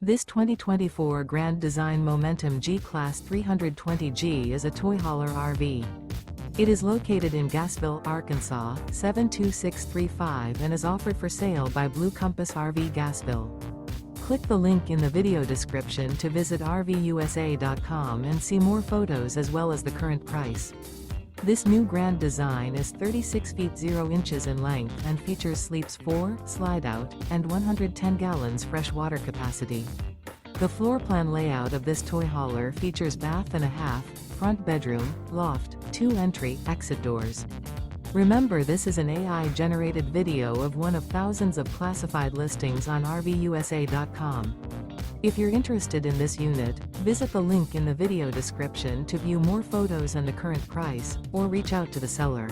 This 2024 Grand Design Momentum G-Class 320G is a toy hauler RV. It is located in Gassville, Arkansas, 72635 and is offered for sale by Blue Compass RV Gassville. Click the link in the video description to visit RVUSA.com and see more photos as well as the current price. This new grand design is 36 feet 0 inches in length and features sleeps 4, slide-out, and 110 gallons fresh water capacity. The floor plan layout of this toy hauler features bath and a half, front bedroom, loft, 2 entry, exit doors. Remember, this is an AI-generated video of one of thousands of classified listings on RVUSA.com. If you're interested in this unit, visit the link in the video description to view more photos and the current price, or reach out to the seller.